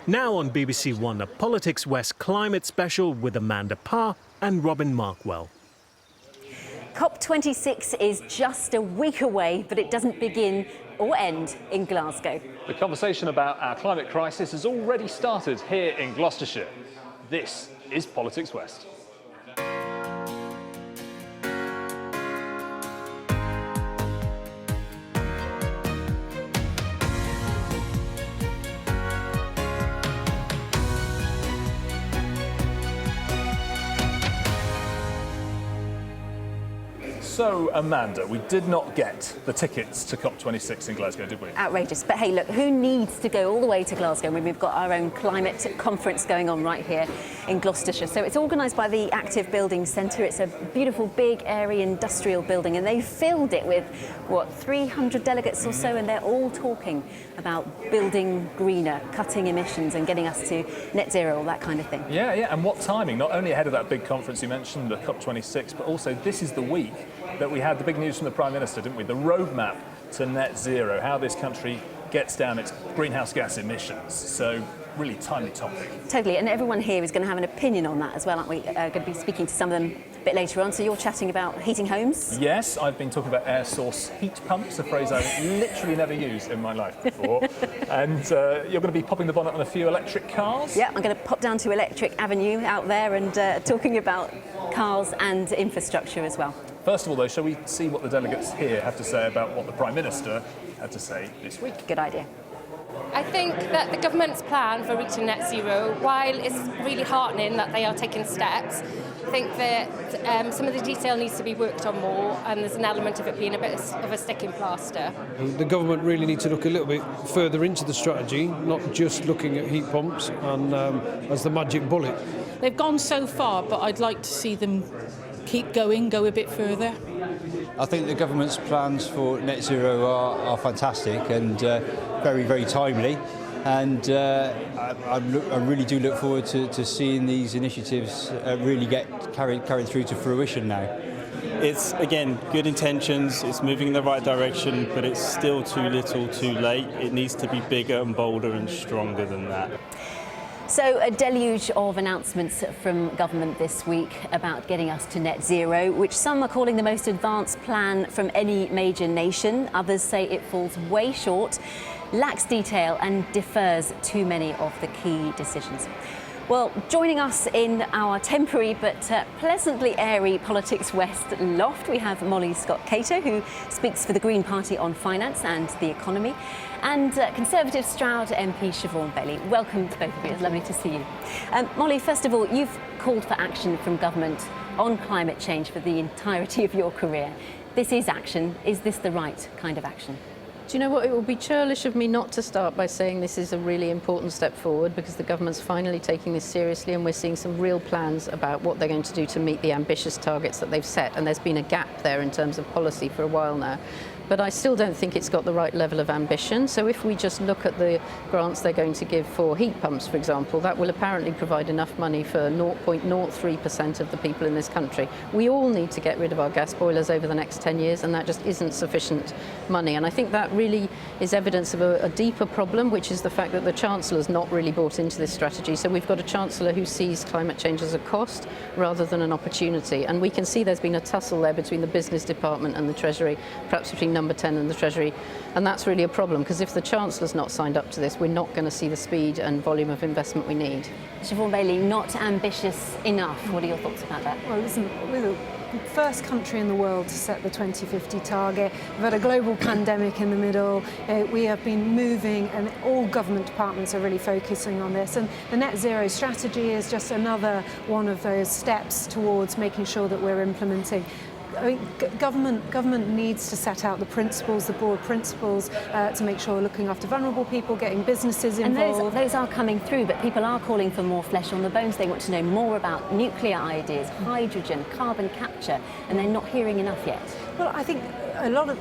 Now on BBC One, a Politics West climate special with Amanda Parr and Robin Markwell. COP26 is just a week away, but it doesn't begin or end in Glasgow. The conversation about our climate crisis has already started here in Gloucestershire. This is Politics West. So, Amanda, we did not get the tickets to COP26 in Glasgow, did we? Outrageous. But hey, look, who needs to go all the way to Glasgow when we've got our own climate conference going on right here in Gloucestershire? So it's organised by the Active Building Centre. It's a beautiful, big, airy industrial building, and they filled it with, 300 delegates or so, and they're all talking about building greener, cutting emissions and getting us to net zero, all that kind of thing. Yeah, and what timing? Not only ahead of that big conference you mentioned, the COP26, but also this is the week that we had the big news from the Prime Minister, didn't we? The roadmap to net zero, how this country gets down its greenhouse gas emissions. So, really timely topic. Totally, and everyone here is going to have an opinion on that as well, aren't we? Going to be speaking to some of them a bit later on. So you're chatting about heating homes? Yes, I've been talking about air source heat pumps, a phrase I've literally never used in my life before. And you're going to be popping the bonnet on a few electric cars? Yeah, I'm going to pop down to Electric Avenue out there and talking about cars and infrastructure as well. First of all, though, shall we see what the delegates here have to say about what the Prime Minister had to say this week? Good idea. I think that the government's plan for reaching net zero, while it's really heartening that they are taking steps, I think that some of the detail needs to be worked on more, and there's an element of it being a bit of a sticking plaster. The government really needs to look a little bit further into the strategy, not just looking at heat pumps and as the magic bullet. They've gone so far, but I'd like to see them keep going, go a bit further. I think the government's plans for net zero are fantastic and very, very timely. And I really do look forward to seeing these initiatives really get carried through to fruition now. It's, again, good intentions, it's moving in the right direction, but it's still too little, too late. It needs to be bigger and bolder and stronger than that. So a deluge of announcements from government this week about getting us to net zero, which some are calling the most advanced plan from any major nation. Others say it falls way short, lacks detail and defers too many of the key decisions. Well, joining us in our temporary but pleasantly airy Politics West loft, we have Molly Scott-Cato, who speaks for the Green Party on finance and the economy, and Conservative Stroud MP Siobhan Bailey. Welcome to both of you. It's lovely to see you. Molly, first of all, you've called for action from government on climate change for the entirety of your career. This is action. Is this the right kind of action? Do you know what? It would be churlish of me not to start by saying this is a really important step forward, because the government's finally taking this seriously and we're seeing some real plans about what they're going to do to meet the ambitious targets that they've set. And there's been a gap there in terms of policy for a while now. But I still don't think it's got the right level of ambition. So if we just look at the grants they're going to give for heat pumps, for example, that will apparently provide enough money for 0.03% of the people in this country. We all need to get rid of our gas boilers over the next 10 years, and that just isn't sufficient money. And I think that really is evidence of a deeper problem, which is the fact that the Chancellor's not really bought into this strategy. So we've got a Chancellor who sees climate change as a cost rather than an opportunity. And we can see there's been a tussle there between the Business Department and the Treasury, perhaps between Number 10 and the Treasury, and that's really a problem, because if the Chancellor's not signed up to this, we're not going to see the speed and volume of investment we need. Siobhan Bailey, not ambitious enough. What are your thoughts about that? Well, listen, we're the first country in the world to set the 2050 target. We've had a global pandemic in the middle. We have been moving, and all government departments are really focusing on this. And the net zero strategy is just another one of those steps towards making sure that we're implementing. I mean, government needs to set out the principles, the broad principles, to make sure we're looking after vulnerable people, getting businesses involved. And those are coming through, but people are calling for more flesh on the bones. They want to know more about nuclear ideas, hydrogen, carbon capture, and they're not hearing enough yet. Well, I think a lot of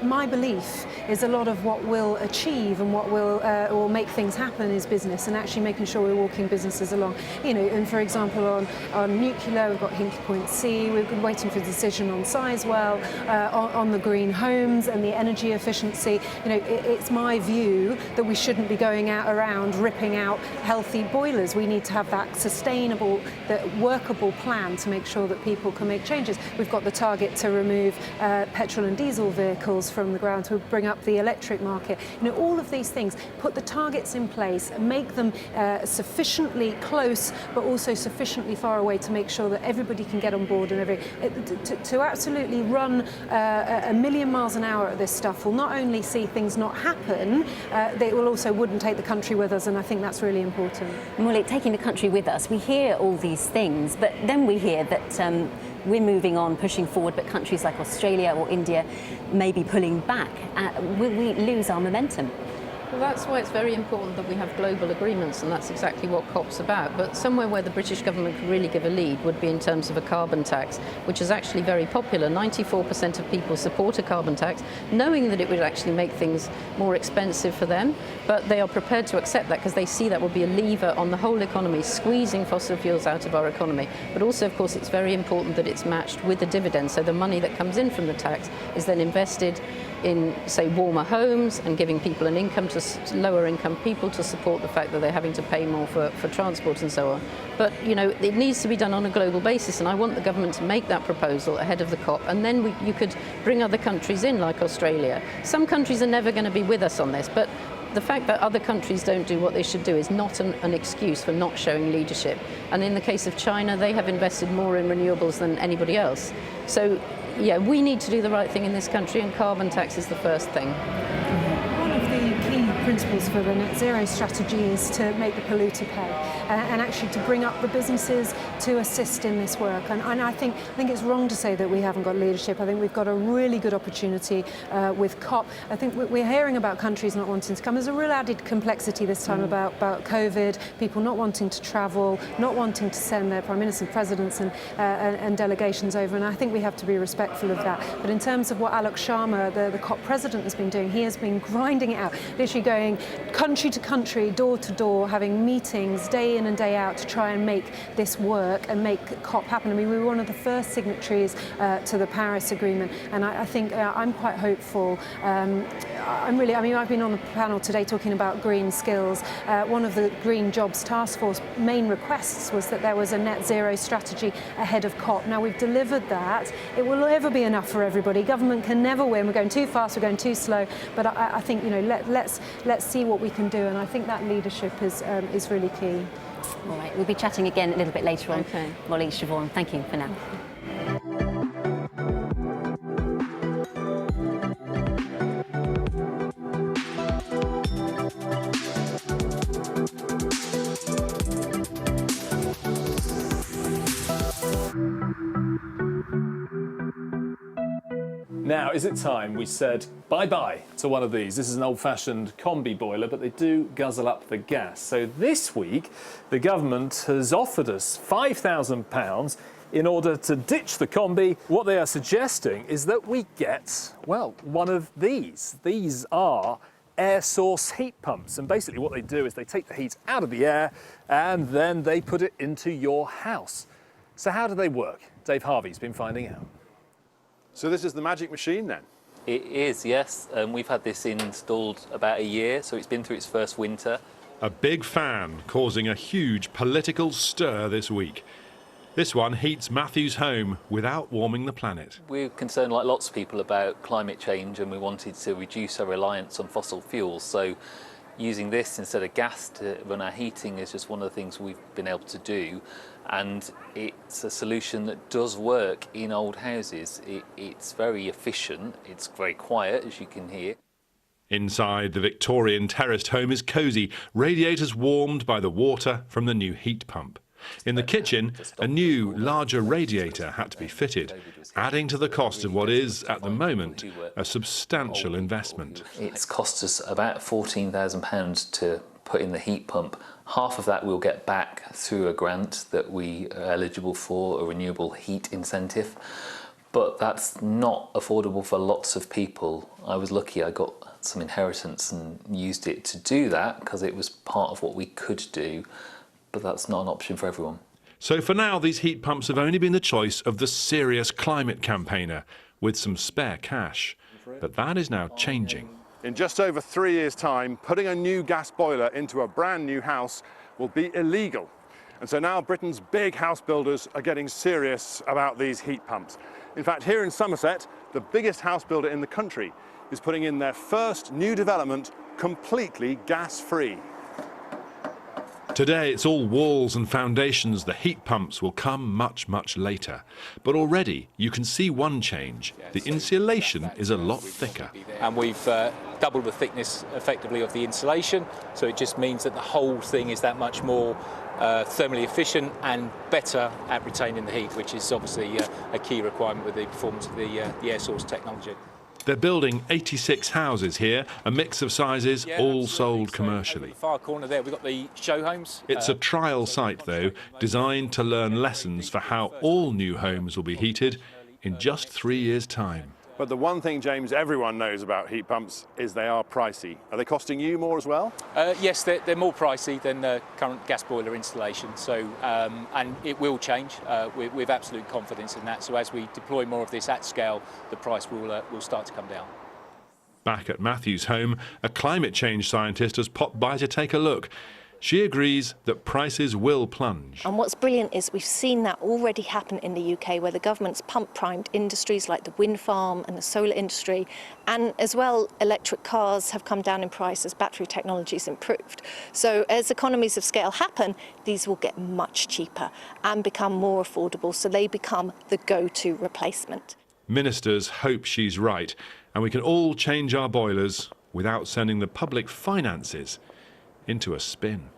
my belief is a lot of what will achieve and what will make things happen is business, and actually making sure we're walking businesses along. And for example, on nuclear, we've got Hinkley Point C. We've been waiting for a decision on Sizewell, on the green homes and the energy efficiency. It's my view that we shouldn't be going around ripping out healthy boilers. We need to have that sustainable, that workable plan to make sure that people can make changes. We've got the target to remove petrol and diesel vehicles from the ground, to bring up the electric market. All of these things, put the targets in place, make them sufficiently close but also sufficiently far away to make sure that everybody can get on board, and to absolutely run a million miles an hour at this stuff will not only see things not happen, they will also wouldn't take the country with us, and I think that's really important. Well, taking the country with us, we hear all these things, but then we hear that we're moving on, pushing forward, but countries like Australia or India may be pulling back. Will we lose our momentum? Well, that's why it's very important that we have global agreements, and that's exactly what COP's about. But somewhere where the British government could really give a lead would be in terms of a carbon tax, which is actually very popular. 94% of people support a carbon tax, knowing that it would actually make things more expensive for them, but they are prepared to accept that because they see that will be a lever on the whole economy, squeezing fossil fuels out of our economy. But also, of course, it's very important that it's matched with a dividend, so the money that comes in from the tax is then invested in, say, warmer homes and giving people an income, to lower income people, to support the fact that they're having to pay more for transport and so on. But, it needs to be done on a global basis, and I want the government to make that proposal ahead of the COP, and then you could bring other countries in, like Australia. Some countries are never going to be with us on this, but the fact that other countries don't do what they should do is not an excuse for not showing leadership. And in the case of China, they have invested more in renewables than anybody else. So, yeah, we need to do the right thing in this country, and carbon tax is the first thing. One of the key principles for the net zero strategy is to make the polluter pay, and actually to bring up the businesses to assist in this work. And I think it's wrong to say that we haven't got leadership. I think we've got a really good opportunity with COP. I think we're hearing about countries not wanting to come. There's a real added complexity this time about COVID, people not wanting to travel, not wanting to send their prime ministers, presidents and delegations over, and I think we have to be respectful of that. But in terms of what Alok Sharma, the COP president, has been doing, he has been grinding it out, literally going country to country, door to door, having meetings day in and day out to try and make this work and make COP happen. I mean, we were one of the first signatories to the Paris Agreement, and I think I'm quite hopeful. I've been on the panel today talking about green skills. One of the Green Jobs Task Force main requests was that there was a net zero strategy ahead of COP. Now, we've delivered that. It will never be enough for everybody. Government can never win. We're going too fast, we're going too slow. But I think, let's see what we can do, and I think that leadership is really key. All right, we'll be chatting again a little bit later on. Okay. Molly Siobhan, thank you for now. Now, is it time we said bye-bye to one of these? This is an old-fashioned combi boiler, but they do guzzle up the gas. So this week, the government has offered us £5,000 in order to ditch the combi. What they are suggesting is that we get, well, one of these. These are air source heat pumps, and basically what they do is they take the heat out of the air and then they put it into your house. So how do they work? Dave Harvey's been finding out. So this is the magic machine then? It is, yes. We've had this installed about a year, so it's been through its first winter. A big fan causing a huge political stir this week. This one heats Matthew's home without warming the planet. We're concerned, like lots of people, about climate change, and we wanted to reduce our reliance on fossil fuels. So using this instead of gas to run our heating is just one of the things we've been able to do. And it's a solution that does work in old houses. It's very efficient, it's very quiet, as you can hear. Inside, the Victorian terraced home is cosy, radiators warmed by the water from the new heat pump. In the kitchen, a new, larger radiator had to be fitted, adding to the cost of what is, at the moment, a substantial investment. It's cost us about £14,000 to put in the heat pump. Half of that we'll get back through a grant that we are eligible for, a renewable heat incentive. but that's not affordable for lots of people. I was lucky I got some inheritance and used it to do that because it was part of what we could do, but that's not an option for everyone. So for now, these heat pumps have only been the choice of the serious climate campaigner with some spare cash. But that is now changing. In just over 3 years' time, putting a new gas boiler into a brand new house will be illegal. And so now Britain's big house builders are getting serious about these heat pumps. In fact, here in Somerset, the biggest house builder in the country is putting in their first new development completely gas-free. Today, it's all walls and foundations. The heat pumps will come much, much later. But already, you can see one change. The insulation is a lot thicker. And we've doubled the thickness, effectively, of the insulation. So it just means that the whole thing is that much more thermally efficient and better at retaining the heat, which is obviously a key requirement with the performance of the air source technology. They're building 86 houses here, a mix of sizes, all sold commercially. In the far corner there, we've got the show homes. It's a trial site, though, designed to learn lessons for how all new homes will be heated in just 3 years' time. But the one thing, James, everyone knows about heat pumps is they are pricey. Are they costing you more as well? Yes, they're more pricey than current gas boiler installation. So, and it will change. We have absolute confidence in that. So as we deploy more of this at scale, the price will start to come down. Back at Matthew's home, a climate change scientist has popped by to take a look. She agrees that prices will plunge. And what's brilliant is we've seen that already happen in the UK, where the government's pump-primed industries like the wind farm and the solar industry, and as well electric cars have come down in price as battery technology's improved. So as economies of scale happen, these will get much cheaper and become more affordable, so they become the go-to replacement. Ministers hope she's right, and we can all change our boilers without sending the public finances into a spin.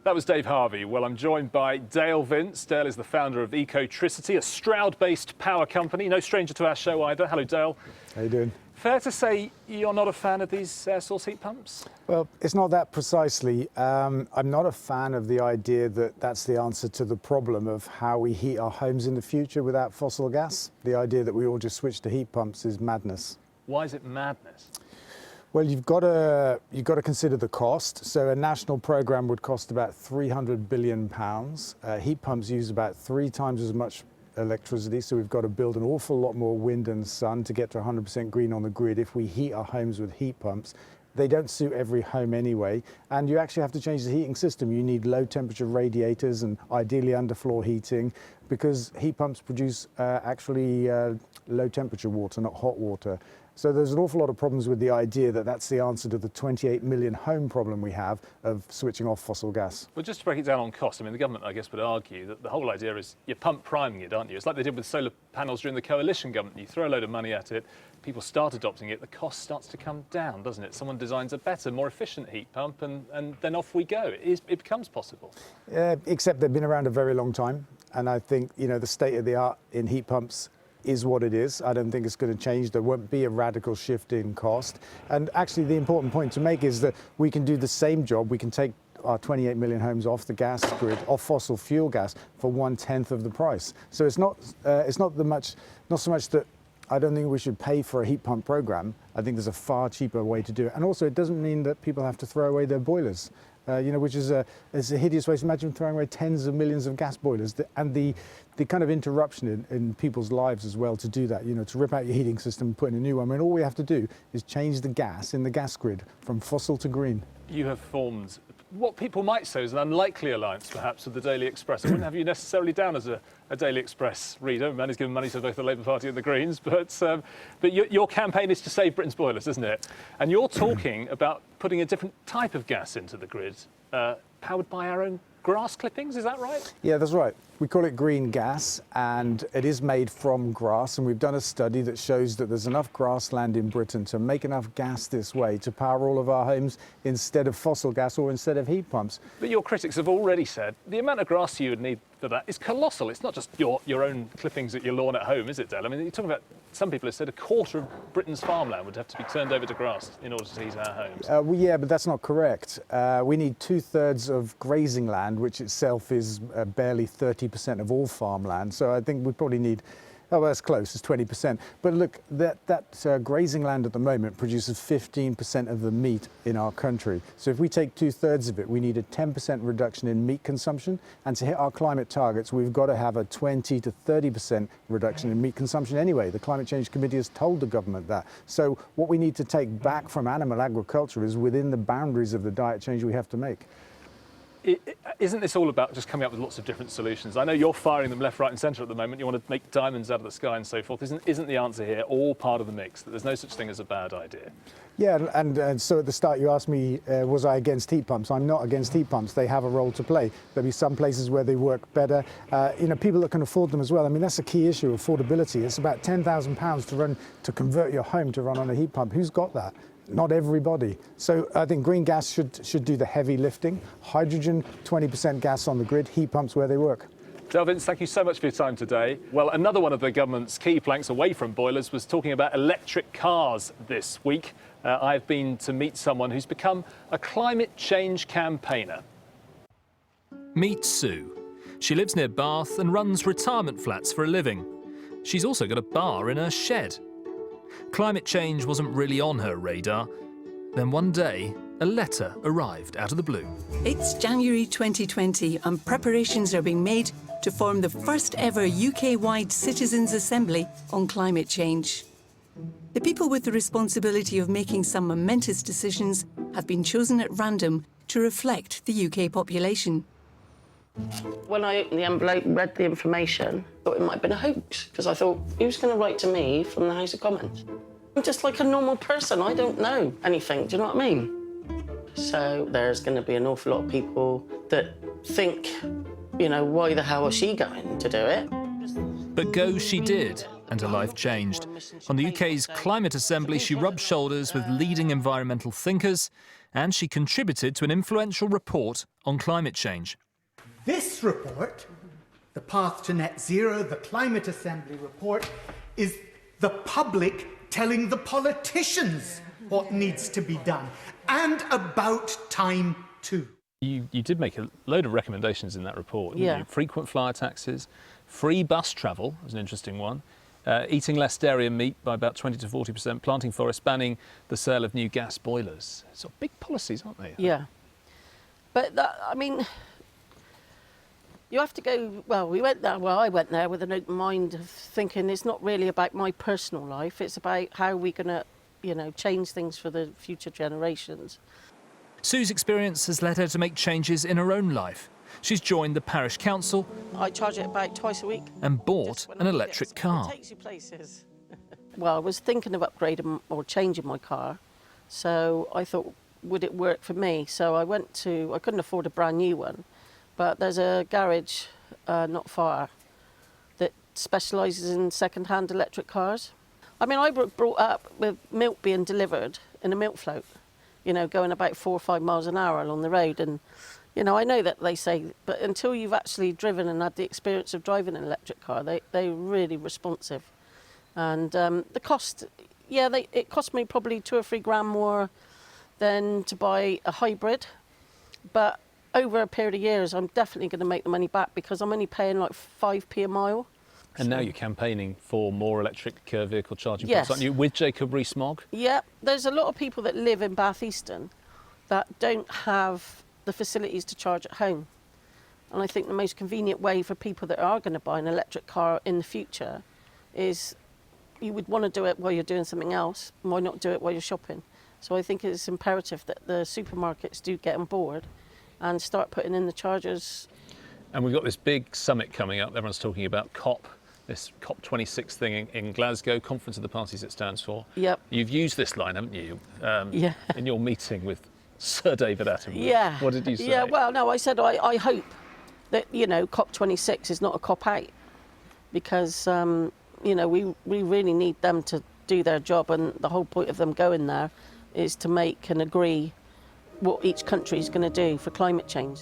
That was Dave Harvey. Well, I'm joined by Dale Vince. Dale is the founder of Ecotricity, a Stroud-based power company. No stranger to our show either. Hello, Dale. How you doing? Fair to say you're not a fan of these air source heat pumps? Well, it's not that precisely. I'm not a fan of the idea that that's the answer to the problem of how we heat our homes in the future without fossil gas. The idea that we all just switch to heat pumps is madness. Why is it madness? Well, you've got to consider the cost. So a national programme would cost about £300 billion. Heat pumps use about 3 times as much electricity, so we've got to build an awful lot more wind and sun to get to 100% green on the grid if we heat our homes with heat pumps. They don't suit every home anyway, and you actually have to change the heating system. You need low temperature radiators and ideally underfloor heating, because heat pumps produce actually low temperature water, not hot water. So there's an awful lot of problems with the idea that that's the answer to the 28 million home problem we have of switching off fossil gas. Well, just to break it down on cost, I mean, the government, I guess, would argue that the whole idea is you're pump priming it, aren't you? It's like they did with solar panels during the coalition government. You throw a load of money at it, people start adopting it, the cost starts to come down, doesn't it? Someone designs a better, more efficient heat pump, and then off we go. It becomes possible. Except they've been around a very long time, and I think, you know, the state of the art in heat pumps is what it is. I don't think it's going to change. There won't be a radical shift in cost. And actually the important point to make is that we can do the same job. We can take our 28 million homes off the gas grid, off fossil fuel gas, for 1/10 of the price. So it's not so much that I don't think we should pay for a heat pump program. I think there's a far cheaper way to do it. And also it doesn't mean that people have to throw away their boilers. Which is a hideous waste. Imagine throwing away tens of millions of gas boilers, and the kind of interruption in people's lives as well to do that. You know, to rip out your heating system and put in a new one. I mean, all we have to do is change the gas in the gas grid from fossil to green. You have formed what people might say is an unlikely alliance, perhaps, with the Daily Express. I wouldn't have you necessarily down as a Daily Express reader. Man is giving money to both the Labour Party and the Greens, but your campaign is to save Britain's boilers, isn't it? And you're talking about putting a different type of gas into the grid, powered by our own grass clippings, is that right? Yeah, that's right. We call it green gas, and it is made from grass, and we've done a study that shows that there's enough grassland in Britain to make enough gas this way to power all of our homes instead of fossil gas or instead of heat pumps. But your critics have already said the amount of grass you would need for that is colossal. It's not just your own clippings at your lawn at home, is it, Dale? I mean, you're talking about, some people have said a quarter of Britain's farmland would have to be turned over to grass in order to heat our homes. Well, yeah, but that's not correct. We need 2/3 of grazing land, which itself is barely 30% of all farmland. So I think we probably need Oh, that's close, it's 20%. But look, that grazing land at the moment produces 15% of the meat in our country. So if we take 2/3 of it, we need a 10% reduction in meat consumption. And to hit our climate targets, we've got to have a 20 to 30% reduction in meat consumption anyway. The Climate Change Committee has told the government that. So what we need to take back from animal agriculture is within the boundaries of the diet change we have to make. Isn't this all about just coming up with lots of different solutions? I know you're firing them left, right and centre at the moment. You want to make diamonds out of the sky and so forth. Isn't the answer here all part of the mix, that there's no such thing as a bad idea? Yeah, and so at the start you asked me, was I against heat pumps? I'm not against heat pumps. They have a role to play. There'll be some places where they work better. People that can afford them as well. I mean, that's a key issue, affordability. It's about £10,000 to convert your home to run on a heat pump. Who's got that? Not everybody. So I think green gas should do the heavy lifting. Hydrogen, 20% gas on the grid, heat pumps where they work. Del Vince, thank you so much for your time today. Well, another one of the government's key planks away from boilers was talking about electric cars this week. I've been to meet someone who's become a climate change campaigner. Meet Sue. She lives near Bath and runs retirement flats for a living. She's also got a bar in her shed. Climate change wasn't really on her radar. Then one day, a letter arrived out of the blue. It's January 2020 and preparations are being made to form the first ever UK-wide Citizens' Assembly on climate change. The people with the responsibility of making some momentous decisions have been chosen at random to reflect the UK population. When I opened the envelope and read the information, I thought it might have been a hoax, because I thought, who's going to write to me from the House of Commons? I'm just like a normal person. I don't know anything. Do you know what I mean? So there's going to be an awful lot of people that think, why the hell is she going to do it? But go she did, and her life changed. On the UK's Climate Assembly, she rubbed shoulders with leading environmental thinkers, and she contributed to an influential report on climate change. This report, the Path to Net Zero, the Climate Assembly report, is the public telling the politicians what needs to be done, and about time too. You did make a load of recommendations in that report. Yeah. You? Frequent flyer taxes, free bus travel was an interesting one, eating less dairy and meat by about 20 to 40%, planting forests, banning the sale of new gas boilers. So big policies, aren't they? Yeah. But, you have to go, I went there with an open mind of thinking it's not really about my personal life, it's about how we're going to, change things for the future generations. Sue's experience has led her to make changes in her own life. She's joined the parish council. I charge it about twice a week. And bought an electric car. It takes you places. Well, I was thinking of upgrading or changing my car, so I thought, would it work for me? So I couldn't afford a brand new one. But there's a garage not far that specialises in second-hand electric cars. I mean, I brought up with milk being delivered in a milk float, going about 4 or 5 miles an hour along the road. And, I know that they say, but until you've actually driven and had the experience of driving an electric car, they're really responsive. And the cost, it cost me probably 2 or 3 grand more than to buy a hybrid. But over a period of years, I'm definitely going to make the money back because I'm only paying like 5p a mile. And now you're campaigning for more electric vehicle charging Yes. points, aren't you, with Jacob Rees-Mogg? Yeah, there's a lot of people that live in Bath Easton that don't have the facilities to charge at home. And I think the most convenient way for people that are going to buy an electric car in the future is you would want to do it while you're doing something else. Why not do it while you're shopping? So I think it's imperative that the supermarkets do get on board and start putting in the chargers. And we've got this big summit coming up. Everyone's talking about COP, this COP26 thing in Glasgow, Conference of the Parties it stands for. Yep. You've used this line, haven't you? Yeah. In your meeting with Sir David Attenborough. Yeah. What did you say? Yeah, well, no, I said I hope that, COP26 is not a COP8 because, we really need them to do their job, and the whole point of them going there is to make and agree what each country is going to do for climate change.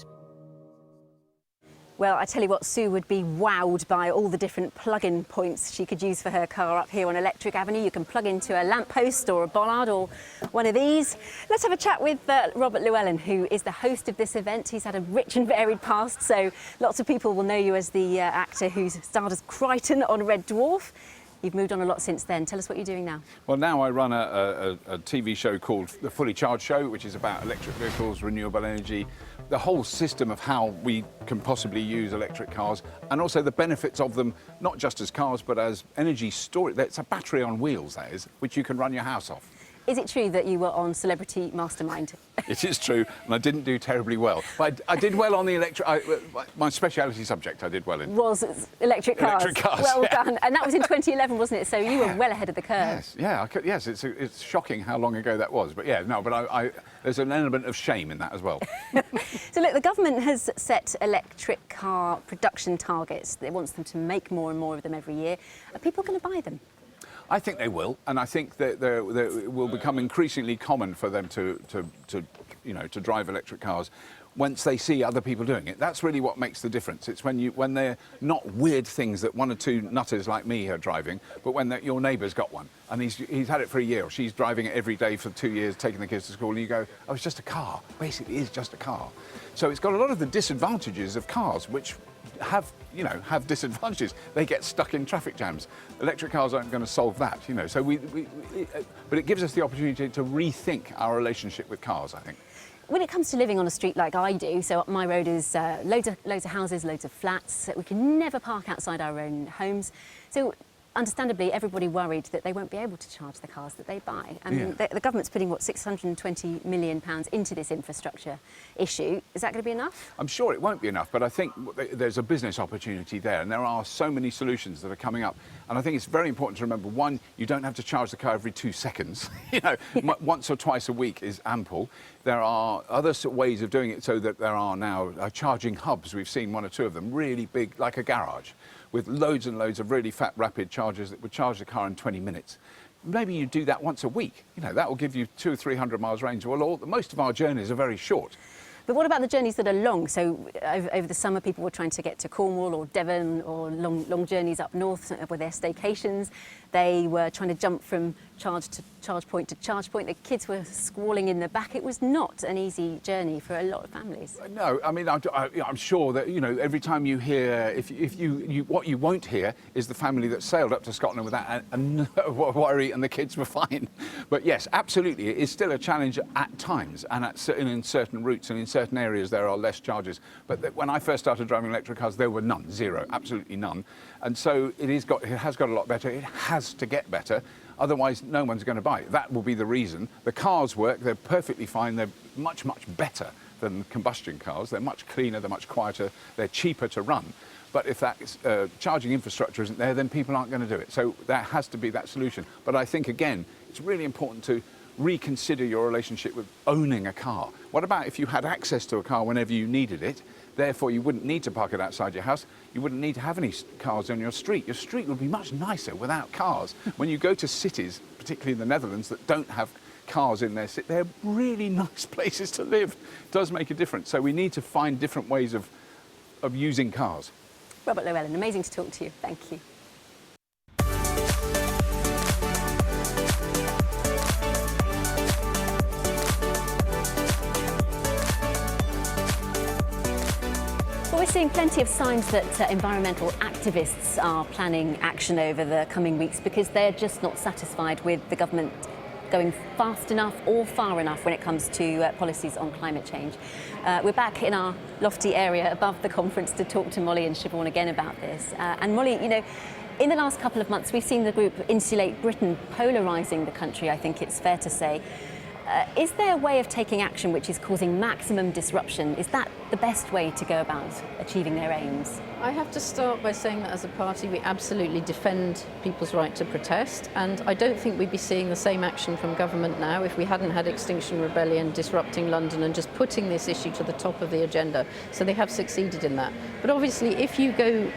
Well, I tell you what, Sue would be wowed by all the different plug-in points she could use for her car up here on Electric Avenue. You can plug into a lamppost or a bollard or one of these. Let's have a chat with Robert Llewellyn, who is the host of this event. He's had a rich and varied past, so lots of people will know you as the actor who's starred as Crichton on Red Dwarf. You've moved on a lot since then. Tell us what you're doing now. Well, now I run a TV show called The Fully Charged Show, which is about electric vehicles, renewable energy, the whole system of how we can possibly use electric cars, and also the benefits of them, not just as cars, but as energy storage. It's a battery on wheels, that is, which you can run your house off. Is it true that you were on Celebrity Mastermind? It is true, and I didn't do terribly well. But I did well on the electric... my speciality subject I did well in. Was electric cars. Electric cars, well yeah. done. And that was in 2011, wasn't it? So you were well ahead of the curve. Yes, yeah, yes, it's shocking how long ago that was. But yeah, no, but there's an element of shame in that as well. So look, the government has set electric car production targets. It wants them to make more and more of them every year. Are people going to buy them? I think they will, and I think that it will become increasingly common for them to drive electric cars once they see other people doing it. That's really what makes the difference. It's when they're not weird things that one or two nutters like me are driving, but when your neighbour's got one and he's had it for a year, or she's driving it every day for 2 years, taking the kids to school, and you go, oh, it's just a car. Basically, it is just a car. So it's got a lot of the disadvantages of cars, which have disadvantages. They get stuck in traffic jams. Electric cars aren't going to solve that, So but it gives us the opportunity to rethink our relationship with cars, I think. When it comes to living on a street like I do, so my road is loads of houses, loads of flats. We can never park outside our own homes. So understandably, everybody worried that they won't be able to charge the cars that they buy. And the government's putting, what, £620 million into this infrastructure issue. Is that going to be enough? I'm sure it won't be enough, but I think there's a business opportunity there, and there are so many solutions that are coming up. And I think it's very important to remember, one, you don't have to charge the car every 2 seconds. Once or twice a week is ample. There are other ways of doing it, so that there are now charging hubs. We've seen 1 or 2 of them, really big, like a garage, with loads and loads of really fat, rapid chargers that would charge the car in 20 minutes. Maybe you do that once a week. That will give you 200 or 300 miles range. Well, most of our journeys are very short. But what about the journeys that are long? So over the summer, people were trying to get to Cornwall or Devon, or long journeys up north with their staycations. They were trying to jump from charge point to charge point. The kids were squalling in the back. It was not an easy journey for a lot of families. No, I mean, I'm sure that, every time you hear, what you won't hear is the family that sailed up to Scotland without a worry and the kids were fine. But yes, absolutely, it is still a challenge at times, and in certain routes and in certain areas there are less charges. But when I first started driving electric cars, there were none, zero, absolutely none. And so it has got a lot better. It has to get better. Otherwise, no one's going to buy it. That will be the reason. The cars work. They're perfectly fine. They're much, much better than combustion cars. They're much cleaner. They're much quieter. They're cheaper to run. But if that charging infrastructure isn't there, then people aren't going to do it. So there has to be that solution. But I think, again, it's really important to reconsider your relationship with owning a car. What about if you had access to a car whenever you needed it? Therefore, you wouldn't need to park it outside your house. You wouldn't need to have any cars on your street. Your street would be much nicer without cars. When you go to cities, particularly in the Netherlands, that don't have cars in their city, they're really nice places to live. It does make a difference. So we need to find different ways of using cars. Robert Llewellyn, amazing to talk to you. Thank you. We're seeing plenty of signs that environmental activists are planning action over the coming weeks, because they're just not satisfied with the government going fast enough or far enough when it comes to policies on climate change. We're back in our lofty area above the conference to talk to Molly and Siobhan again about this. And Molly, in the last couple of months, we've seen the group Insulate Britain polarising the country, I think it's fair to say. Is there a way of taking action which is causing maximum disruption? Is that the best way to go about achieving their aims? I have to start by saying that as a party we absolutely defend people's right to protest, and I don't think we'd be seeing the same action from government now if we hadn't had Extinction Rebellion disrupting London and just putting this issue to the top of the agenda. So they have succeeded in that. But obviously if you go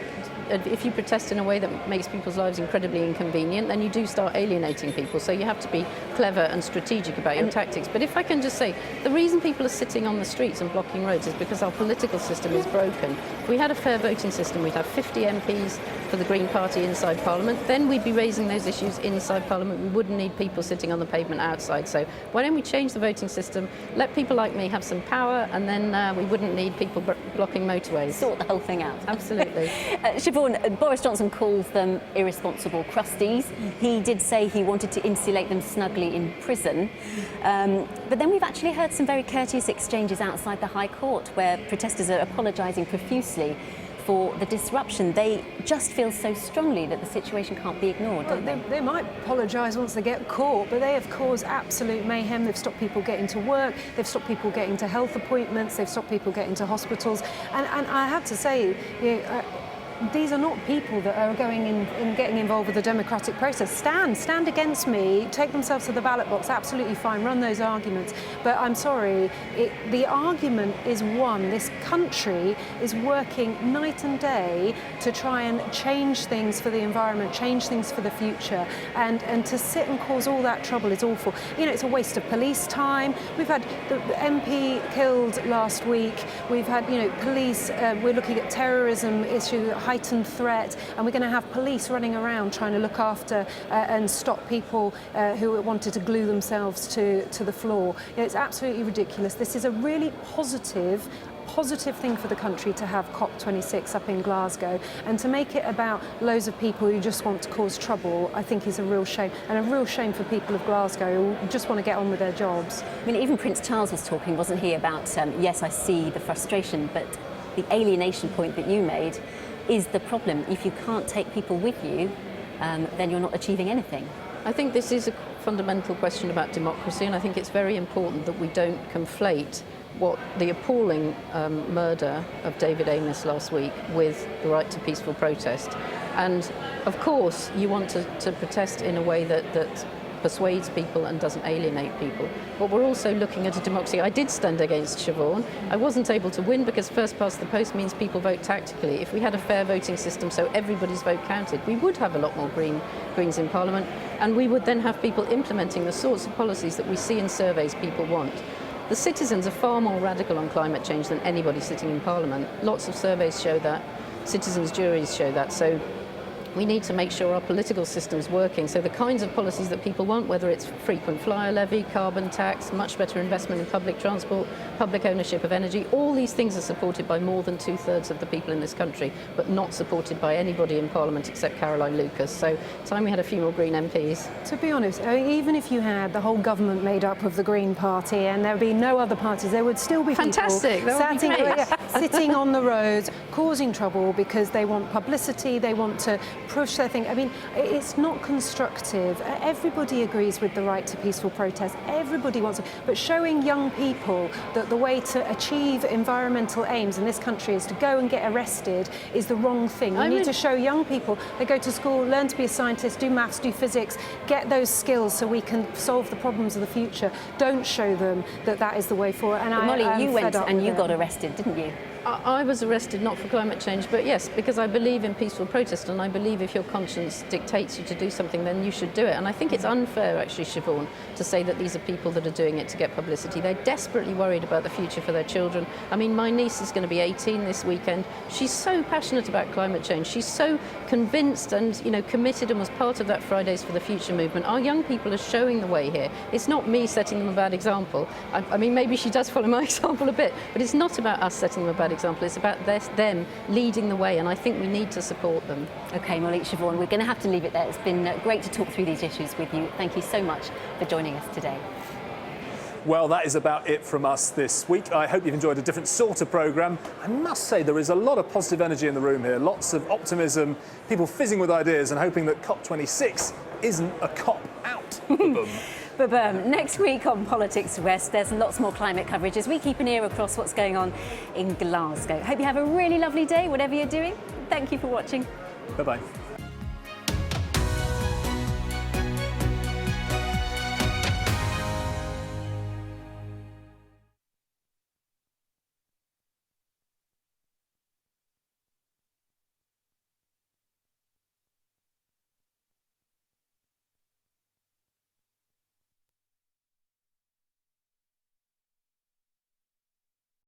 if you protest in a way that makes people's lives incredibly inconvenient, then you do start alienating people. So you have to be clever and strategic about your tactics. But if I can just say, the reason people are sitting on the streets and blocking roads is because our political system is broken. If we had a fair voting system, we'd have 50 MPs for the Green Party inside Parliament. Then we'd be raising those issues inside Parliament. We wouldn't need people sitting on the pavement outside. So why don't we change the voting system, let people like me have some power, and then we wouldn't need people blocking motorways. Sort the whole thing out. Absolutely. Siobhan, Boris Johnson calls them irresponsible crusties. He did say he wanted to insulate them snugly in prison. But then we've actually heard some very courteous exchanges outside the High Court where protesters are apologising profusely for the disruption. They just feel so strongly that the situation can't be ignored, don't they? They might apologise once they get caught, but they have caused absolute mayhem. They've stopped people getting to work, they've stopped people getting to health appointments, they've stopped people getting to hospitals. And I have to say, these are not people that are going in and getting involved with the democratic process. Stand against me, take themselves to the ballot box, absolutely fine, run those arguments. But I'm sorry, the argument is one. This country is working night and day to try and change things for the environment, change things for the future. And to sit and cause all that trouble is awful. You know, it's a waste of police time. We've had the MP killed last week. We've had, police, we're looking at terrorism issue, heightened threat, and we're going to have police running around trying to look after and stop people who wanted to glue themselves to the floor. It's absolutely ridiculous. This is a really positive thing for the country to have COP26 up in Glasgow, and to make it about loads of people who just want to cause trouble, I think is a real shame, and a real shame for people of Glasgow who just want to get on with their jobs. I mean, even Prince Charles was talking, wasn't he, about, yes, I see the frustration, but the alienation point that you made is the problem. If you can't take people with you, then you're not achieving anything. I think this is a fundamental question about democracy, and I think it's very important that we don't conflate what the appalling murder of David Amess last week with the right to peaceful protest. And of course, you want to protest in a way that persuades people and doesn't alienate people. But we're also looking at a democracy. I did stand against Siobhan. I wasn't able to win because first past the post means people vote tactically. If we had a fair voting system so everybody's vote counted, we would have a lot more Greens in Parliament, and we would then have people implementing the sorts of policies that we see in surveys people want. The citizens are far more radical on climate change than anybody sitting in Parliament. Lots of surveys show that. Citizens' juries show that. So we need to make sure our political system is working. So the kinds of policies that people want, whether it's frequent flyer levy, carbon tax, much better investment in public transport, public ownership of energy, all these things are supported by more than 2/3 of the people in this country, but not supported by anybody in Parliament except Caroline Lucas. So time we had a few more Green MPs. To be honest, even if you had the whole government made up of the Green Party and there would be no other parties, there would still be fantastic. People sitting on the roads, causing trouble because they want publicity, they want to push their thing. I mean, it's not constructive. Everybody agrees with the right to peaceful protest. Everybody wants it. But showing young people that the way to achieve environmental aims in this country is to go and get arrested is the wrong thing. You need to show young people, they go to school, learn to be a scientist, do maths, do physics, get those skills so we can solve the problems of the future. Don't show them that that is the way forward. And Molly, you went and you got arrested, didn't you? I was arrested not for climate change, but yes, because I believe in peaceful protest, and I believe if your conscience dictates you to do something, then you should do it. And I think it's unfair, actually, Siobhan, to say that these are people that are doing it to get publicity. They're desperately worried about the future for their children. I mean, my niece is going to be 18 this weekend. She's so passionate about climate change. She's so convinced and, committed, and was part of that Fridays for the Future movement. Our young people are showing the way here. It's not me setting them a bad example. I mean, maybe she does follow my example a bit, but it's not about us setting them a bad example. It's about them leading the way, and I think we need to support them. OK, Molly, Siobhan, we're going to have to leave it there. It's been great to talk through these issues with you. Thank you so much for joining us today. Well, that is about it from us this week. I hope you've enjoyed a different sort of programme. I must say there is a lot of positive energy in the room here, lots of optimism, people fizzing with ideas and hoping that COP26 isn't a cop out. But next week on Politics West, there's lots more climate coverage as we keep an ear across what's going on in Glasgow. Hope you have a really lovely day, whatever you're doing. Thank you for watching. Bye-bye.